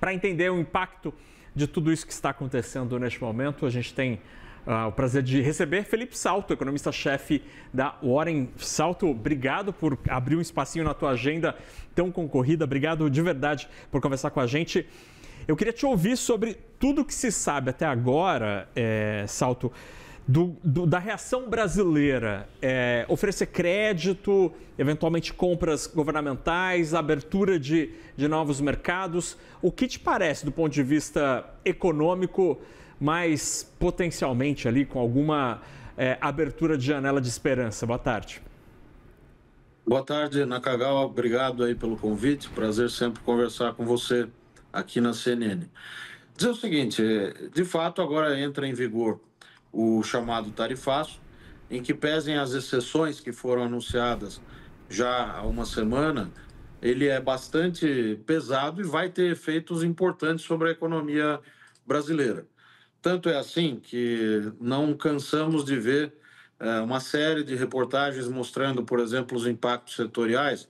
para entender o impacto de tudo isso que está acontecendo neste momento, a gente tem o prazer de receber Felipe Salto, economista-chefe da Warren. Salto, obrigado por abrir um espacinho na tua agenda tão concorrida. Obrigado de verdade por conversar com a gente. Eu queria te ouvir sobre tudo que se sabe até agora, Salto, da reação brasileira. Oferecer crédito, eventualmente compras governamentais, abertura de novos mercados. O que te parece, do ponto de vista econômico, mas potencialmente ali com alguma abertura de janela de esperança? Boa tarde. Boa tarde, Nakagawa. Obrigado aí pelo convite. Prazer sempre conversar com você aqui na CNN. Dizer o seguinte, de fato agora entra em vigor o chamado tarifaço, em que pesem as exceções que foram anunciadas já há uma semana, ele é bastante pesado e vai ter efeitos importantes sobre a economia brasileira. Tanto é assim que não cansamos de ver uma série de reportagens mostrando, por exemplo, os impactos setoriais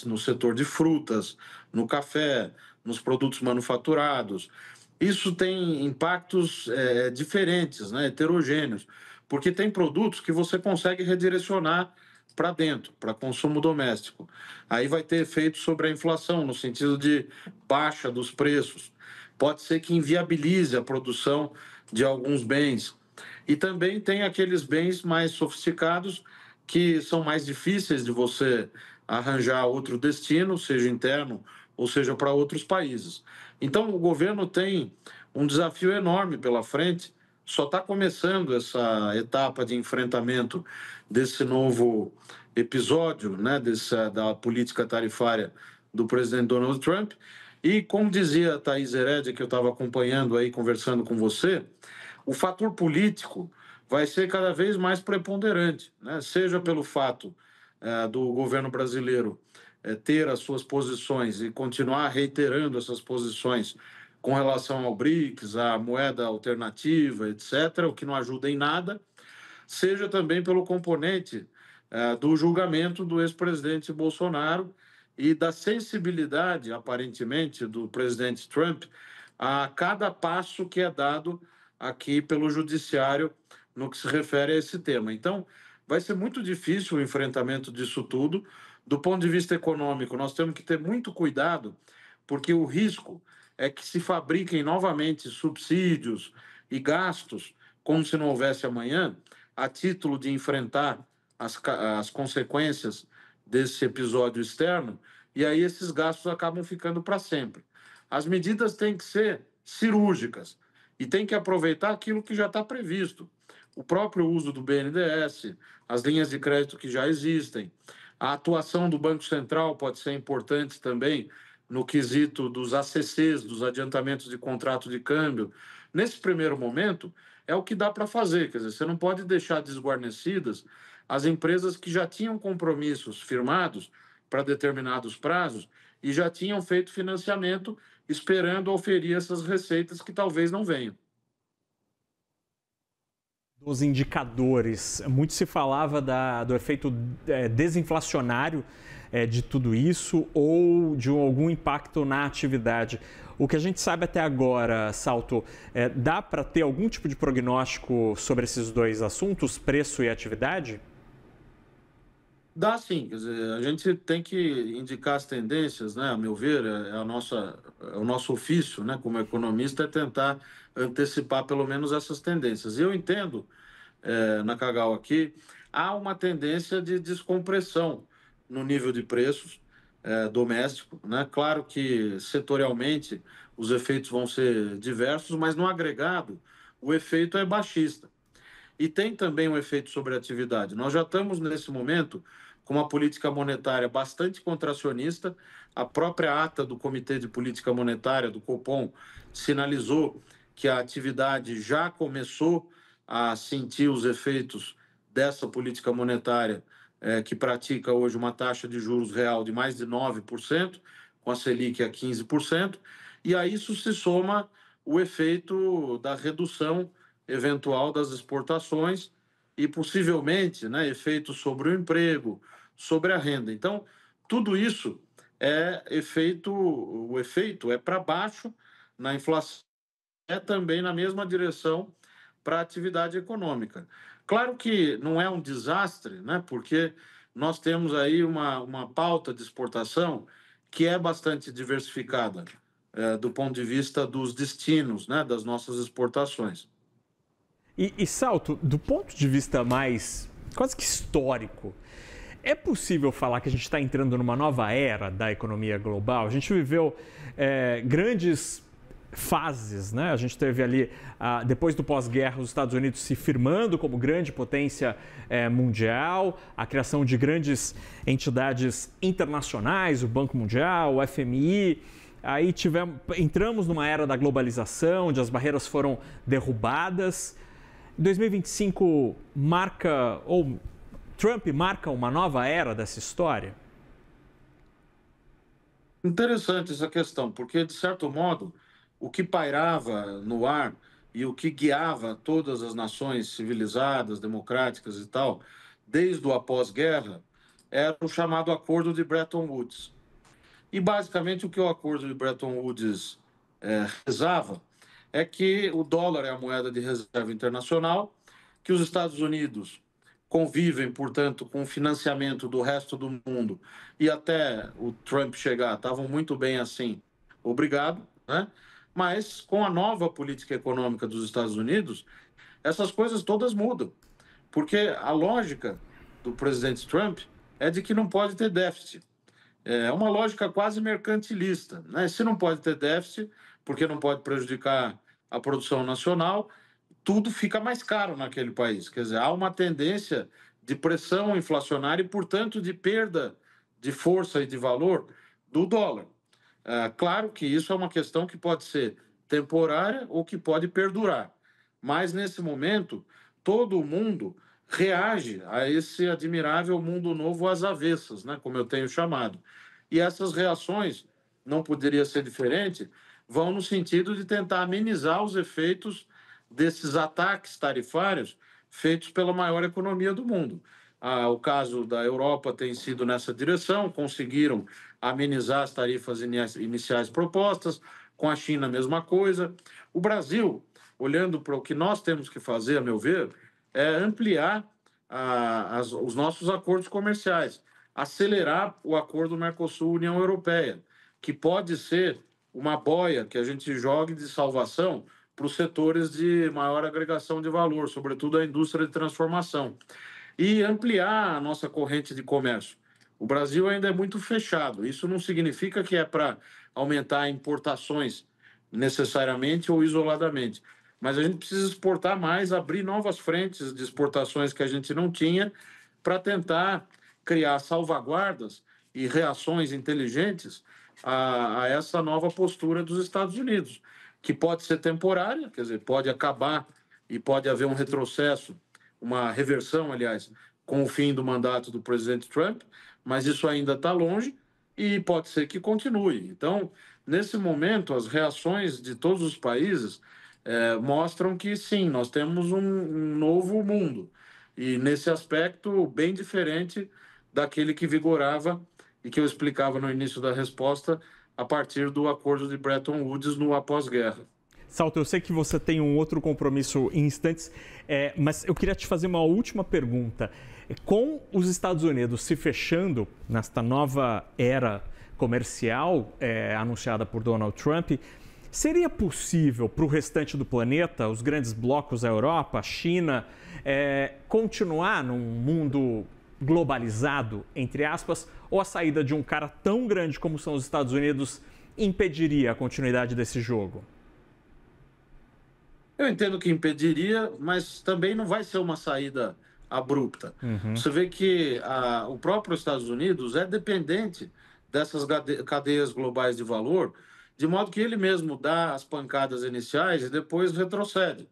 no setor de frutas, no café, nos produtos manufaturados. Isso tem impactos diferentes, né, heterogêneos, porque tem produtos que você consegue redirecionar para dentro, para consumo doméstico. Aí vai ter efeito sobre a inflação, no sentido de baixa dos preços. Pode ser que inviabilize a produção de alguns bens. E também tem aqueles bens mais sofisticados que são mais difíceis de você arranjar outro destino, seja interno ou seja para outros países. Então, o governo tem um desafio enorme pela frente, só está começando essa etapa de enfrentamento desse novo episódio, né, da política tarifária do presidente Donald Trump. E, como dizia a Thaís Herédia, que eu estava acompanhando aí, conversando com você, o fator político vai ser cada vez mais preponderante, né? Seja pelo fato do governo brasileiro ter as suas posições e continuar reiterando essas posições com relação ao BRICS, à moeda alternativa, etc., o que não ajuda em nada, seja também pelo componente do julgamento do ex-presidente Bolsonaro e da sensibilidade, aparentemente, do presidente Trump a cada passo que é dado aqui pelo judiciário no que se refere a esse tema. Então, vai ser muito difícil o enfrentamento disso tudo. Do ponto de vista econômico, nós temos que ter muito cuidado, porque o risco é que se fabriquem novamente subsídios e gastos, como se não houvesse amanhã, a título de enfrentar as consequências desse episódio externo, e aí esses gastos acabam ficando para sempre. As medidas têm que ser cirúrgicas e tem que aproveitar aquilo que já está previsto. O próprio uso do BNDES, as linhas de crédito que já existem, a atuação do Banco Central pode ser importante também no quesito dos ACCs, dos adiantamentos de contrato de câmbio. Nesse primeiro momento, é o que dá para fazer. Quer dizer, você não pode deixar desguarnecidas as empresas que já tinham compromissos firmados para determinados prazos e já tinham feito financiamento esperando oferir essas receitas que talvez não venham. Dos indicadores, muito se falava do efeito desinflacionário de tudo isso ou de algum impacto na atividade. O que a gente sabe até agora, Salto, dá para ter algum tipo de prognóstico sobre esses dois assuntos, preço e atividade? Dá sim, quer dizer, a gente tem que indicar as tendências, né? A meu ver, é o nosso ofício, né? Como economista, é tentar antecipar pelo menos essas tendências. E eu entendo, Nakagawa, aqui, há uma tendência de descompressão no nível de preços doméstico, né? Claro que setorialmente os efeitos vão ser diversos, mas no agregado o efeito é baixista. E tem também um efeito sobre a atividade. Nós já estamos, nesse momento, com uma política monetária bastante contracionista. A própria ata do Comitê de Política Monetária, do Copom, sinalizou que a atividade já começou a sentir os efeitos dessa política monetária, que pratica hoje uma taxa de juros real de mais de 9%, com a Selic a 15%, e a isso se soma o efeito da redução eventual das exportações e possivelmente, né, efeitos sobre o emprego, sobre a renda. Então, tudo isso o efeito é para baixo na inflação, é também na mesma direção para a atividade econômica. Claro que não é um desastre, né? Porque nós temos aí uma pauta de exportação que é bastante diversificada, do ponto de vista dos destinos, né? Das nossas exportações. Salto, do ponto de vista mais quase que histórico, é possível falar que a gente está entrando numa nova era da economia global? A gente viveu grandes fases, né? A gente teve ali, depois do pós-guerra, os Estados Unidos se firmando como grande potência mundial, a criação de grandes entidades internacionais, o Banco Mundial, o FMI. Aí entramos numa era da globalização, onde as barreiras foram derrubadas. 2025 Trump marca uma nova era dessa história? Interessante essa questão, porque, de certo modo, o que pairava no ar e o que guiava todas as nações civilizadas, democráticas e tal, desde o após-guerra, era o chamado Acordo de Bretton Woods. E, basicamente, o que o Acordo de Bretton Woods rezava é que o dólar é a moeda de reserva internacional, que os Estados Unidos convivem, portanto, com o financiamento do resto do mundo e até o Trump chegar, estavam muito bem assim, obrigado, né? Mas com a nova política econômica dos Estados Unidos, essas coisas todas mudam, porque a lógica do presidente Trump é de que não pode ter déficit. É uma lógica quase mercantilista, né? Se não pode ter déficit, porque não pode prejudicar a produção nacional, tudo fica mais caro naquele país. Quer dizer, há uma tendência de pressão inflacionária e, portanto, de perda de força e de valor do dólar. Claro que isso é uma questão que pode ser temporária ou que pode perdurar. Mas, nesse momento, todo mundo reage a esse admirável mundo novo às avessas, né, como eu tenho chamado. E essas reações, não poderia ser diferente, vão no sentido de tentar amenizar os efeitos desses ataques tarifários feitos pela maior economia do mundo. O caso da Europa tem sido nessa direção, conseguiram amenizar as tarifas iniciais propostas, com a China a mesma coisa. O Brasil, olhando para o que nós temos que fazer, a meu ver, é ampliar os nossos acordos comerciais, acelerar o acordo Mercosul-União Europeia, que pode ser uma boia que a gente jogue de salvação para os setores de maior agregação de valor, sobretudo a indústria de transformação, e ampliar a nossa corrente de comércio. O Brasil ainda é muito fechado. Isso não significa que é para aumentar importações necessariamente ou isoladamente, mas a gente precisa exportar mais, abrir novas frentes de exportações que a gente não tinha, para tentar criar salvaguardas e reações inteligentes a essa nova postura dos Estados Unidos, que pode ser temporária, quer dizer, pode acabar e pode haver um retrocesso, uma reversão, aliás, com o fim do mandato do presidente Trump, mas isso ainda está longe e pode ser que continue. Então, nesse momento, as reações de todos os países mostram que, sim, nós temos um novo mundo, e nesse aspecto bem diferente daquele que vigorava e que eu explicava no início da resposta, a partir do acordo de Bretton Woods no após-guerra. Salto, eu sei que você tem um outro compromisso em instantes, mas eu queria te fazer uma última pergunta. Com os Estados Unidos se fechando nesta nova era comercial anunciada por Donald Trump, seria possível para o restante do planeta, os grandes blocos, a Europa, a China, continuar num mundo globalizado, entre aspas, ou a saída de um cara tão grande como são os Estados Unidos impediria a continuidade desse jogo? Eu entendo que impediria, mas também não vai ser uma saída abrupta. Você vê que o próprio Estados Unidos é dependente dessas cadeias globais de valor, de modo que ele mesmo dá as pancadas iniciais e depois retrocede.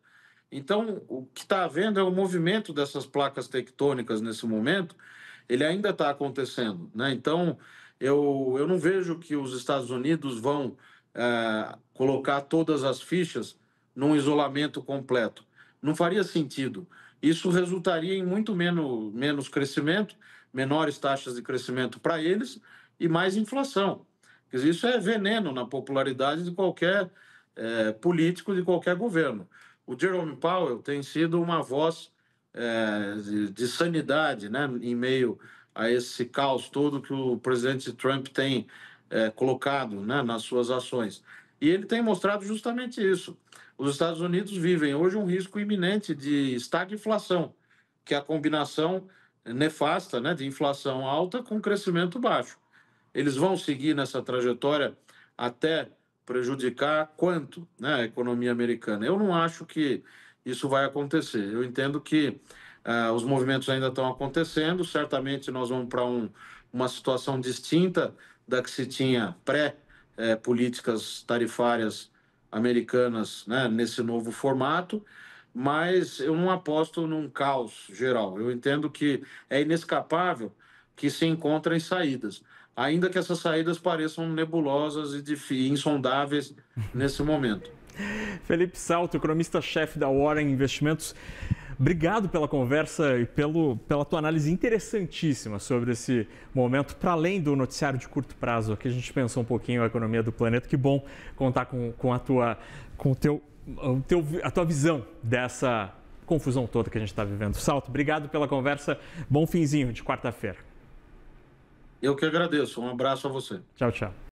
Então, o que está havendo é o movimento dessas placas tectônicas nesse momento, ele ainda está acontecendo, né? Então, eu não vejo que os Estados Unidos vão colocar todas as fichas num isolamento completo. Não faria sentido. Isso resultaria em muito menos crescimento, menores taxas de crescimento para eles e mais inflação. Quer dizer, isso é veneno na popularidade de qualquer político, de qualquer governo. O Jerome Powell tem sido uma voz de sanidade, né, em meio a esse caos todo que o presidente Trump tem colocado, né, nas suas ações. E ele tem mostrado justamente isso. Os Estados Unidos vivem hoje um risco iminente de estagflação, que é a combinação nefasta, né, de inflação alta com crescimento baixo. Eles vão seguir nessa trajetória até prejudicar quanto, né, a economia americana? Eu não acho que isso vai acontecer. Eu entendo que os movimentos ainda estão acontecendo, certamente nós vamos para uma situação distinta da que se tinha pré-políticas tarifárias americanas, né, nesse novo formato, mas eu não aposto num caos geral. Eu entendo que é inescapável que se encontrem saídas, ainda que essas saídas pareçam nebulosas e insondáveis nesse momento. Felipe Salto, economista-chefe da Warren Investimentos, obrigado pela conversa e pela tua análise interessantíssima sobre esse momento, para além do noticiário de curto prazo, que a gente pensou um pouquinho a economia do planeta. Que bom contar com a tua visão dessa confusão toda que a gente está vivendo. Salto, obrigado pela conversa. Bom finzinho de quarta-feira. Eu que agradeço. Um abraço a você. Tchau, tchau.